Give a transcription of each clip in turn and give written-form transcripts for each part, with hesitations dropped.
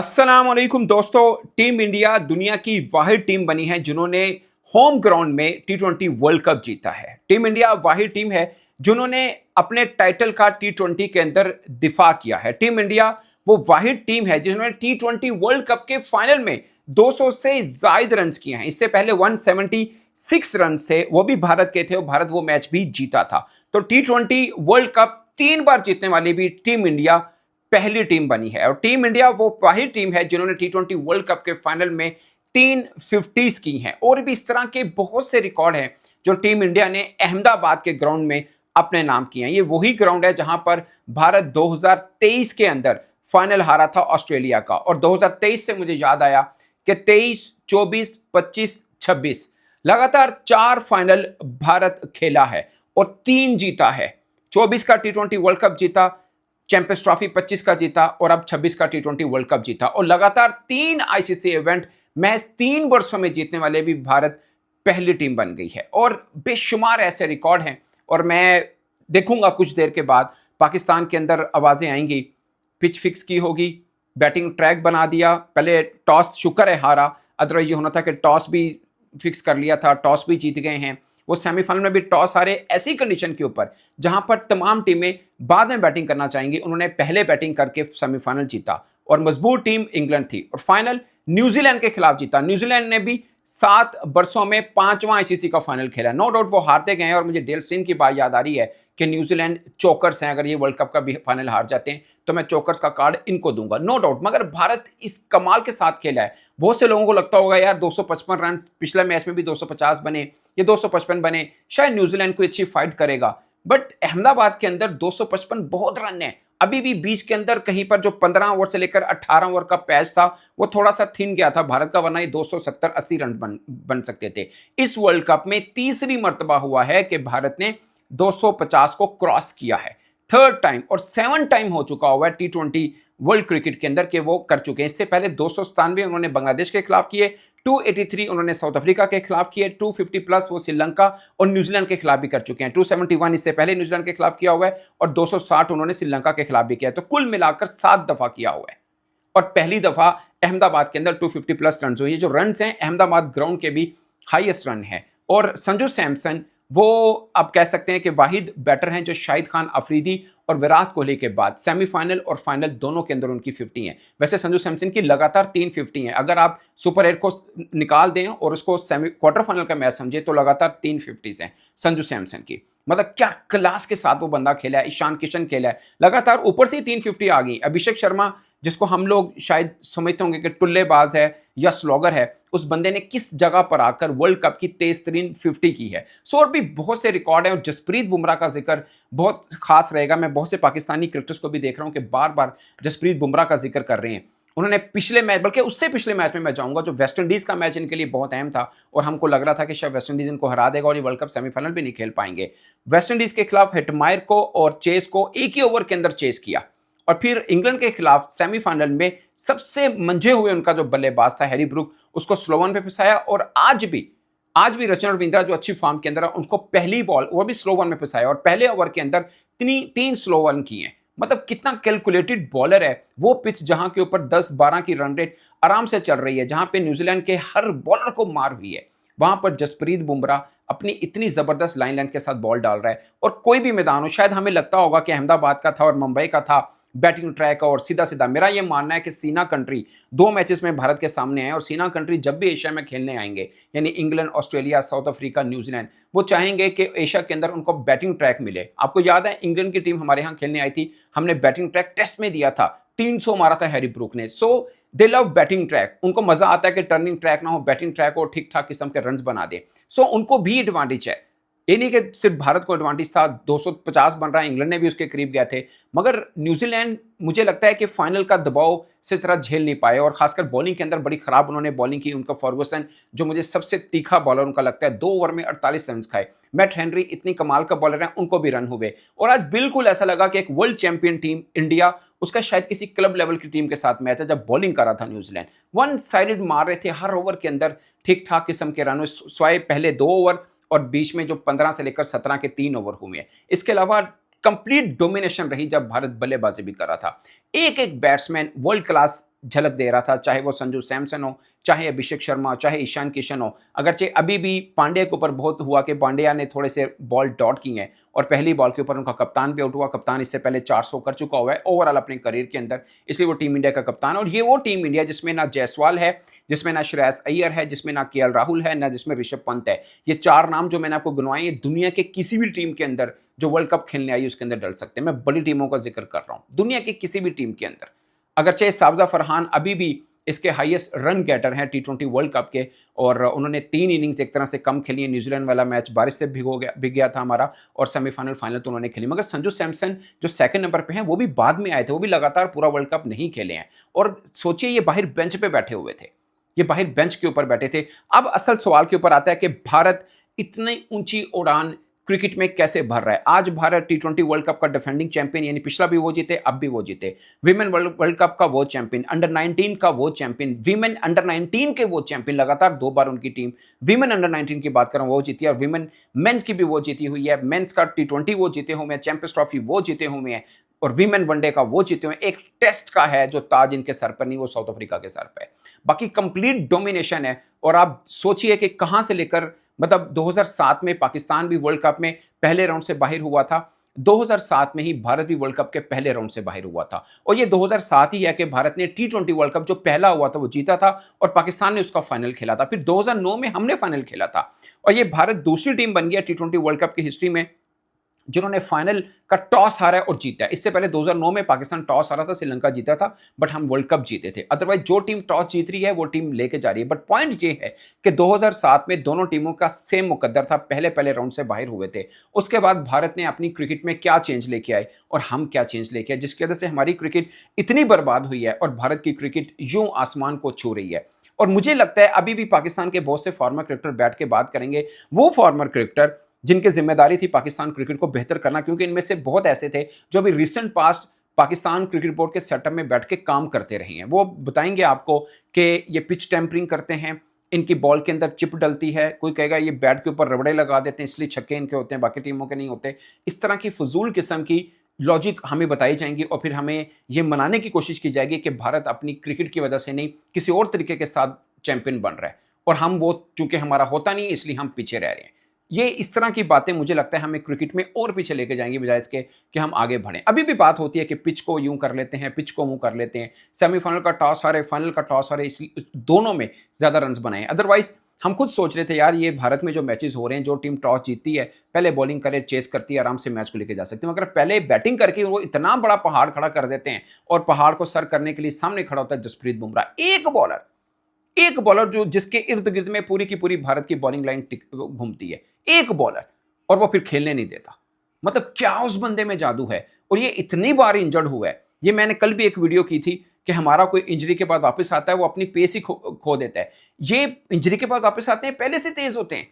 अस्सलाम वालेकुम दोस्तों। टीम इंडिया दुनिया की वाहिद टीम बनी है जिन्होंने होम ग्राउंड में टी20 वर्ल्ड कप जीता है। टीम इंडिया वाहिद टीम है जिन्होंने अपने टाइटल का टी20 के अंदर दिफा किया है। टीम इंडिया वो वाहिद टीम है जिन्होंने टी20 वर्ल्ड कप के फाइनल में 200 से जायद रन किए हैं। इससे पहले 176 रन थे, वो भी भारत के थे और भारत वो मैच भी जीता था। तो टी20 वर्ल्ड कप 3 बार जीतने वाली भी टीम इंडिया पहली टीम बनी है और टीम इंडिया वो पहली टीम है जिन्होंने टी20 वर्ल्ड कप के फाइनल में 350s की हैं। और भी इस तरह के बहुत से रिकॉर्ड हैं जो टीम इंडिया ने अहमदाबाद के ग्राउंड में अपने नाम किए हैं। ये वही ग्राउंड है जहां पर भारत 2023 के अंदर फाइनल हारा था ऑस्ट्रेलिया का। और 2023 से मुझे याद आया कि 23, 24, 25, 26 लगातार 4 फाइनल भारत खेला है और 3 जीता है। 24 का टी20 वर्ल्ड कप जीता, चैंपियंस ट्रॉफी 25 का जीता और अब 26 का टी20 वर्ल्ड कप जीता। और लगातार 3 आईसीसी इवेंट महज 3 वर्षों में जीतने वाले भी भारत पहली टीम बन गई है। और बेशुमार ऐसे रिकॉर्ड हैं और मैं देखूंगा कुछ देर के बाद पाकिस्तान के अंदर आवाजें आएंगी, पिच फिक्स की होगी, बैटिंग ट्रैक बना दिया, पहले टॉस शुक्र है हारा, अदरवाइज ये होना था कि टॉस भी फिक्स कर लिया था, टॉस भी जीत गए हैं। वो सेमीफाइनल में भी टॉस हारे ऐसी कंडीशन के ऊपर जहां पर तमाम टीमें बाद में बैटिंग करना चाहेंगी, उन्होंने पहले बैटिंग करके सेमीफाइनल जीता और मजबूत टीम इंग्लैंड थी और फाइनल न्यूजीलैंड के खिलाफ जीता। न्यूजीलैंड ने भी 7 वर्षों में 5वां आईसीसी का फाइनल खेला। नो डाउट वो हारते गए हैं और मुझे डेल स्टेन की बात याद आ रही है कि न्यूजीलैंड चोकर्स हैं, अगर ये वर्ल्ड कप का भी फाइनल हार जाते हैं तो मैं चोकर्स का कार्ड इनको दूंगा, नो डाउट। मगर भारत इस कमाल के साथ खेला है। बहुत से लोगों को लगता होगा यार 255 रन, पिछले मैच में भी 250 बने, ये 255 बने, शायद न्यूजीलैंड कोई अच्छी फाइट करेगा। बट अहमदाबाद के अंदर 255 बहुत रन है। अभी भी बीच के अंदर कहीं पर जो 15 ओवर से लेकर 18 ओवर का पैच था वो थोड़ा सा थिन गया था भारत का, वरना ये 270-80 रन बन सकते थे। इस वर्ल्ड कप में तीसरी मर्तबा हुआ है कि भारत ने 250 को क्रॉस किया है, 3rd टाइम, और 7 टाइम हो चुका हुआ है टी20 वर्ल्ड क्रिकेट के अंदर के वो कर चुके हैं। इससे पहले 297 उन्होंने बांग्लादेश के खिलाफ किए, 283 उन्होंने साउथ अफ्रीका के खिलाफ किए, 250 प्लस वो श्रीलंका और न्यूजीलैंड के खिलाफ भी कर चुके हैं, 271 इससे पहले न्यूजीलैंड के खिलाफ किया हुआ है और 260 उन्होंने श्रीलंका के खिलाफ भी किया है। तो कुल मिलाकर 7 दफा किया हुआ है और पहली दफा अहमदाबाद के अंदर 250 प्लस रन हुई है। जो रन हैं अहमदाबाद ग्राउंड के भी हाईएस्ट रन है। और संजू सैमसन वो आप कह सकते हैं कि वाहिद बैटर हैं जो शाहिद खान अफरीदी और विराट कोहली के बाद सेमीफाइनल और फाइनल दोनों के अंदर उनकी 50 है। वैसे संजू सैमसन की लगातार 350 है। अगर आप सुपर 8 को निकाल दें और उसको क्वार्टर फाइनल का मैच समझे तो लगातार 350 हैं संजू सैमसन की। मतलब क्या क्लास के साथ वो बंदा खेला है। ईशान किशन खेला है, लगातार ऊपर से 350 आ गई। अभिषेक शर्मा जिसको हम लोग शायद समझते होंगे कि टुल्लेबाज है या स्लॉगर है, उस बंदे ने किस जगह पर आकर वर्ल्ड कप की तेज तरीन 50 की है। सो और भी बहुत से रिकॉर्ड हैं और जसप्रीत बुमराह का जिक्र बहुत खास रहेगा। मैं बहुत से पाकिस्तानी क्रिकेटर्स को भी देख रहा हूं कि बार बार जसप्रीत बुमराह का जिक्र कर रहे हैं। उन्होंने पिछले मैच, बल्कि उससे पिछले मैच में मैं जाऊंगा, जो वेस्ट इंडीज का मैच इनके लिए बहुत अहम था और हमको लग रहा था कि शायद वेस्ट इंडीज इनको हरा देगा और ये वर्ल्ड कप सेमीफाइनल भी नहीं खेल पाएंगे। वेस्ट इंडीज के खिलाफ हिटमायर को और चेस को एक ही ओवर के अंदर चेस किया और फिर इंग्लैंड के खिलाफ सेमीफाइनल में सबसे मंझे हुए उनका जो बल्लेबाज था हैरी ब्रूक, उसको स्लो वन पे फंसाया। और आज भी रचना रविंद्रा जो अच्छी फॉर्म के अंदर है, उनको पहली बॉल वो भी स्लो वन में फंसाया और पहले ओवर के अंदर 3 स्लो वन किए। मतलब कितना कैलकुलेटेड बॉलर है वो। पिच जहां के ऊपर 10-12 की रन रेट आराम से चल रही है, जहां पे न्यूजीलैंड के हर बॉलर को मार हुई है, वहां पर जसप्रीत बुमराह अपनी इतनी जबरदस्त लाइन लेंथ के साथ बॉल डाल रहा है। और कोई भी मैदान हो, शायद हमें लगता होगा कि अहमदाबाद का था और मुंबई का था बैटिंग ट्रैक और सीधा सीधा, मेरा यह मानना है कि सीना कंट्री 2 मैचेस में भारत के सामने है और सीना कंट्री जब भी एशिया में खेलने आएंगे, यानी England, Australia, south Africa, New Zealand, वो चाहेंगे कि एशिया के अंदर उनको बैटिंग ट्रैक मिले। आपको याद है इंग्लैंड की टीम हमारे यहाँ खेलने आई थी, हमने बैटिंग ट्रैक टेस्ट में दिया था, 300 मारा था हैरी ब्रूक ने। सो दे लव बैटिंग ट्रैक, उनको मजा आता है कि टर्निंग ट्रैक ना हो, बैटिंग ट्रैक हो, ठीक ठाक किस्म के रन बना दे। सो उनको भी एडवांटेज है। ये नहीं कि सिर्फ भारत को एडवांटेज था, 250 बन रहा है, इंग्लैंड ने भी उसके करीब गए थे। मगर न्यूजीलैंड मुझे लगता है कि फाइनल का दबाव से तरह झेल नहीं पाए और खासकर बॉलिंग के अंदर बड़ी खराब उन्होंने बॉलिंग की। उनका फर्गुसन जो मुझे सबसे तीखा बॉलर उनका लगता है, 2 ओवर में 48 रन खाए। मैट हेनरी इतनी कमाल का बॉलर है, उनको भी रन हुए। और आज बिल्कुल ऐसा लगा कि एक वर्ल्ड चैंपियन टीम इंडिया, उसका शायद किसी क्लब लेवल की टीम के साथ मैच है, जब बॉलिंग कर रहा था न्यूजीलैंड, 1 साइडेड मार रहे थे हर ओवर के अंदर ठीक ठाक किस्म के रन, स्वाय पहले 2 ओवर और बीच में जो 15 से लेकर 17 के 3 ओवर हुए हैं। इसके अलावा कंप्लीट डोमिनेशन रही जब भारत बल्लेबाजी भी कर रहा था। एक एक बैट्समैन वर्ल्ड क्लास झलक दे रहा था, चाहे वो संजू सैमसन हो, चाहे अभिषेक शर्मा, चाहे ईशान किशन हो। अगरचे अभी भी पांड्या के ऊपर बहुत हुआ कि पांड्या ने थोड़े से बॉल डॉट की हैं और पहली बॉल के ऊपर उनका कप्तान भी आउट हुआ। कप्तान इससे पहले 400 कर चुका हुआ है ओवरऑल अपने करियर के अंदर, इसलिए वो टीम इंडिया का कप्तान है। और ये वो टीम इंडिया जिसमें ना जायसवाल है, जिसमें ना श्रेयस अय्यर है, जिसमें ना केएल राहुल है, ना जिसमें ऋषभ पंत है। ये 4 नाम जो मैंने आपको गिनवाए, ये दुनिया के किसी भी टीम के अंदर जो वर्ल्ड कप खेलने आई उसके अंदर डल सकते हैं। मैं बड़ी टीमों का जिक्र कर रहा हूं, दुनिया की किसी भी टीम के अंदर। अगरचे साबदा फरहान अभी भी इसके हाईएस्ट रन गेटर हैं T20 वर्ल्ड कप के, और उन्होंने 3 इनिंग्स एक तरह से कम खेली है। न्यूजीलैंड वाला मैच बारिश से भीग गया था हमारा, और सेमीफाइनल फाइनल तो उन्होंने खेली। मगर संजू सैमसन जो सेकंड नंबर पे हैं वो भी बाद में आए थे, वो भी लगातार पूरा वर्ल्ड कप नहीं खेले हैं। और सोचिए ये बाहर बेंच पे बैठे हुए थे, ये बाहर बेंच के ऊपर बैठे थे। अब असल सवाल के ऊपर आता है कि भारत इतनी ऊंची उड़ान क्रिकेट में कैसे भर रहा है। आज भारत T20 वर्ल्ड कप का डिफेंडिंग चैंपियन, यानी पिछला भी वो जीते, अब भी वो जीते। विमेन वर्ल्ड कप का वो चैंपियन, अंडर 19 का वो चैंपियन, विमेन अंडर 19 के वो चैंपियन, लगातार 2 बार उनकी टीम विमेन अंडर 19 की बात करें वो जीती है, और विमेन मेंस की भी वो जीती हुई है। मेंस का T20 वो जीते हुए हैं, चैंपियंस ट्रॉफी वो जीते हुए हैं, और विमेन वनडे का वो जीते हुए। एक टेस्ट का है जो ताज इनके सर पर नहीं, वो साउथ अफ्रीका के सर पे है। बाकी कंप्लीट डोमिनेशन है। और आप सोचिए कि कहां से लेकर, मतलब 2007 में पाकिस्तान भी वर्ल्ड कप में पहले राउंड से बाहर हुआ था, 2007 में ही भारत भी वर्ल्ड कप के पहले राउंड से बाहर हुआ था। और ये 2007 ही है कि भारत ने T20 वर्ल्ड कप जो पहला हुआ था वो जीता था, और पाकिस्तान ने उसका फाइनल खेला था। फिर 2009 में हमने फाइनल खेला था, और ये भारत दूसरी टीम बन गया T20 वर्ल्ड कप की हिस्ट्री में जिन्होंने फाइनल का टॉस हारा और जीता है। इससे पहले 2009 में पाकिस्तान टॉस हारा था, श्रीलंका जीता था, बट हम वर्ल्ड कप जीते थे। अदरवाइज जो टीम टॉस जीत रही है वो टीम लेके जा रही है। बट पॉइंट ये है कि 2007 में दोनों टीमों का सेम मुकद्दर था, पहले राउंड से बाहर हुए थे। उसके बाद भारत ने अपनी क्रिकेट में क्या चेंज लेके आए और हम क्या चेंज लेके आए, जिसकी वजह से हमारी क्रिकेट इतनी बर्बाद हुई है और भारत की क्रिकेट यूं आसमान को छू रही है। और मुझे लगता है अभी भी पाकिस्तान के बहुत से फॉर्मर क्रिकेटर बैठ के बात करेंगे, वो फॉर्मर क्रिकेटर जिनकी जिम्मेदारी थी पाकिस्तान क्रिकेट को बेहतर करना, क्योंकि इनमें से बहुत ऐसे थे जो अभी recent past Pakistan cricket board के सेटअप में बैठ के काम करते रहे हैं। वो बताएंगे आपको कि ये पिच टेम्परिंग करते हैं, इनकी बॉल के अंदर चिप डलती है, कोई कहेगा ये बैट के ऊपर रबड़े लगा देते हैं इसलिए छक्के इनके होते हैं, बाकी टीमों के नहीं होते। इस तरह की फजूल किस्म की लॉजिक हमें बताई जाएंगी, और फिर हमें ये मनाने की कोशिश की जाएगी कि भारत अपनी क्रिकेट की वजह से नहीं, किसी और तरीके के साथ चैंपियन बन रहा है, और हम वो चूंकि हमारा होता नहीं इसलिए हम पीछे रह रहे हैं। ये इस तरह की बातें मुझे लगता है हमें क्रिकेट में और पीछे लेके जाएंगी, बजाय इसके कि हम आगे बढ़ें। अभी भी बात होती है कि पिच को यूं कर लेते हैं, पिच को यूं कर लेते हैं, सेमीफाइनल का टॉस हारे, फाइनल का टॉस हारे, इसलिए दोनों में ज्यादा रन बनाए। अदरवाइज हम खुद सोच रहे थे यार ये भारत में जो मैचेस हो रहे हैं, जो टीम टॉस जीतती है पहले बॉलिंग करे, चेस करती है, आराम से मैच को लेके जा सकते हैं। मगर पहले बैटिंग करके वो इतना बड़ा पहाड़ खड़ा कर देते हैं, और पहाड़ को सर करने के लिए सामने खड़ा होता है जसप्रीत बुमराह, एक बॉलर जो जिसके इर्द गिर्द में पूरी की पूरी भारत की बॉलिंग लाइन घूमती है, एक बॉलर, और वो फिर खेलने नहीं देता। मतलब क्या उस बंदे में जादू है। और ये इतनी बार इंजर्ड हुआ है, ये मैंने कल भी एक वीडियो की थी कि हमारा कोई इंजरी के बाद वापस आता है वो अपनी पेस ही खो देता है। ये इंजरी के बाद वापस आते हैं पहले से तेज होते हैं।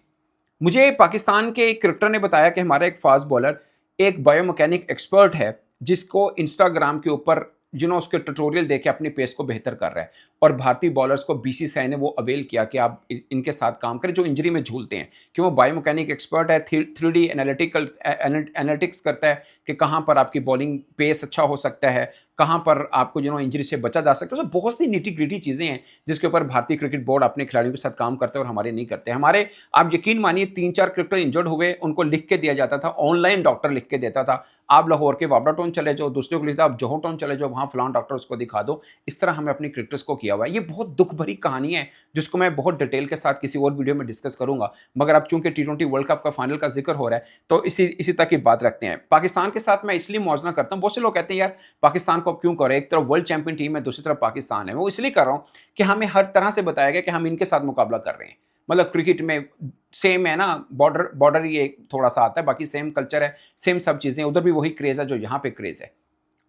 मुझे पाकिस्तान के एक क्रिकेटर ने बताया कि हमारा एक फास्ट बॉलर एक बायोमैकेनिक एक्सपर्ट है, जिसको इंस्टाग्राम के ऊपर उसके ट्यूटोरियल देके अपनी पेस को बेहतर कर रहा है। और भारतीय बॉलर्स को बीसीसीआई ने वो अवेल किया कि आप इनके साथ काम करें जो इंजरी में झूलते हैं, कि वो बायोमैकेनिक एक्सपर्ट है, 3D एनालिटिक्स करता है कि कहाँ पर आपकी बॉलिंग पेस अच्छा हो सकता है, कहाँ पर आपको इंजरी से बचा जा सकता है। तो बहुत सी निटी ग्रिटी चीज़ें हैं जिसके ऊपर भारतीय क्रिकेट बोर्ड अपने खिलाड़ियों के साथ काम करते हैं और हमारे नहीं करते। हमारे, आप यकीन मानिए, 3-4 क्रिकेटर इंजर्ड हुए, उनको लिख के दिया जाता था, ऑनलाइन डॉक्टर लिख के देता था, आप लाहौर के वाबड़ा टाउन चले जाओ, दूसरे को लिखता आप जोहर टाउन चले जाओ, वहाँ फलान डॉक्टर उसको दिखा दो। इस तरह हमें अपने क्रिकेटर्स को किया हुआ है। ये बहुत दुख भरी कहानी है जिसको मैं बहुत डिटेल के साथ किसी और वीडियो में डिस्कस करूंगा, मगर अब चूंकि T20 वर्ल्ड कप का फाइनल का जिक्र हो रहा है तो इसी तक की बात रखते हैं। पाकिस्तान के साथ मैं इसलिए मौजना करता हूं, बहुत से लोग कहते हैं यार पाकिस्तान को अब क्यों करें, एक तरफ वर्ल्ड चैंपियन टीम है, दूसरी तरफ पाकिस्तान है। वो इसलिए कर रहा हूं कि हमें हर तरह से बताया गया कि हम इनके साथ मुकाबला कर रहे हैं। मतलब क्रिकेट में सेम है ना, बॉर्डर ही एक थोड़ा सा आता है, बाकी सेम कल्चर है, सेम सब चीजें, उधर भी वही क्रेज है जो यहाँ पे क्रेज है।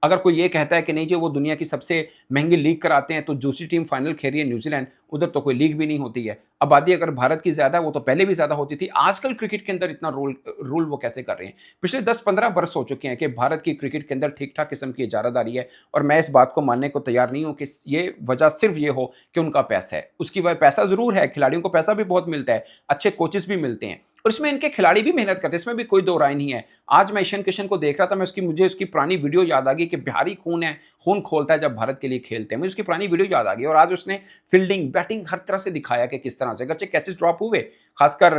अगर कोई ये कहता है कि नहीं जी वो दुनिया की सबसे महंगी लीग कराते हैं, तो दूसरी टीम फाइनल खेल रही है न्यूजीलैंड, उधर तो कोई लीग भी नहीं होती है। आबादी अगर भारत की ज्यादा है, वो तो पहले भी ज्यादा होती थी। आजकल क्रिकेट के अंदर इतना रूल वो कैसे कर रहे हैं? पिछले 10-15 वर्ष हो चुके हैं कि भारत की क्रिकेट के अंदर ठीक ठाक किस्म की इजारादारी है, और मैं इस बात को मानने को तैयार नहीं हूं कि ये वजह सिर्फ ये हो कि उनका पैसा है। उसकी वजह पैसा जरूर है, खिलाड़ियों को पैसा भी बहुत मिलता है, अच्छे कोचेस भी मिलते हैं, और इसमें इनके खिलाड़ी भी मेहनत करते हैं, इसमें भी कोई दो राय नहीं है। आज मैं ईशान किशन को देख रहा था, मुझे उसकी पुरानी वीडियो याद आ गई कि बिहारी खून है, खून खोलता है जब भारत के लिए खेलते हैं। मुझे उसकी पुरानी वीडियो याद आ गई और आज उसने फील्डिंग, बैटिंग हर तरह से दिखाया कि किस तरह से, अगरचे कैचेस ड्रॉप हुए, खासकर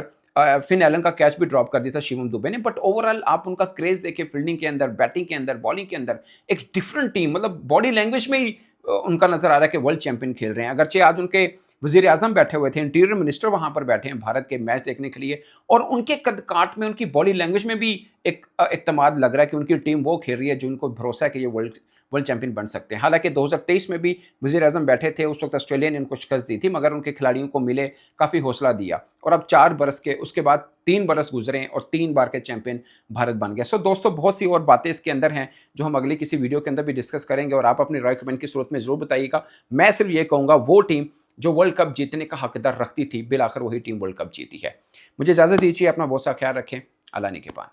फिन एलन का कैच भी ड्रॉप कर दिया था शिवम दुबे ने, बट ओवरऑल आप उनका क्रेज देखिए, फील्डिंग के अंदर, बैटिंग के अंदर, बॉलिंग के अंदर, एक डिफरेंट टीम, मतलब बॉडी लैंग्वेज में ही उनका नजर आ रहा है कि वर्ल्ड चैंपियन खेल रहे हैं। अगरचे आज उनके वजीर आजम बैठे हुए थे, इंटीरियर मिनिस्टर वहां पर बैठे हैं भारत के मैच देखने के लिए, और उनके कद काट में, उनकी बॉडी लैंग्वेज में भी एक इत्तेमाद लग रहा है कि उनकी टीम वो खेल रही है जो उनको भरोसा है कि ये वर्ल्ड चैंपियन बन सकते हैं। हालांकि 2023 में भी वजीर आजम बैठे थे, उस वक्त ऑस्ट्रेलिया ने उनको शिकस्त दी थी, मगर उनके खिलाड़ियों को मिले, काफ़ी हौसला दिया, और अब 4 बरस के उसके बाद 3 बरस गुजरे और 3 बार के चैंपियन भारत बन गया। सो दोस्तों, बहुत सी और बातें इसके अंदर हैं जो हम अगली किसी वीडियो के अंदर भी डिस्कस करेंगे, और आप अपनी राय कमेंट की सूरत में जरूर बताइएगा। मैं सिर्फ ये कहूँगा, वो टीम जो वर्ल्ड कप जीतने का हकदार रखती थी, बिलाखिर वही टीम वर्ल्ड कप जीती है। मुझे इजाज़त दीजिए, अपना बहुत सा ख्याल रखें। अल्लाह ने के बाद।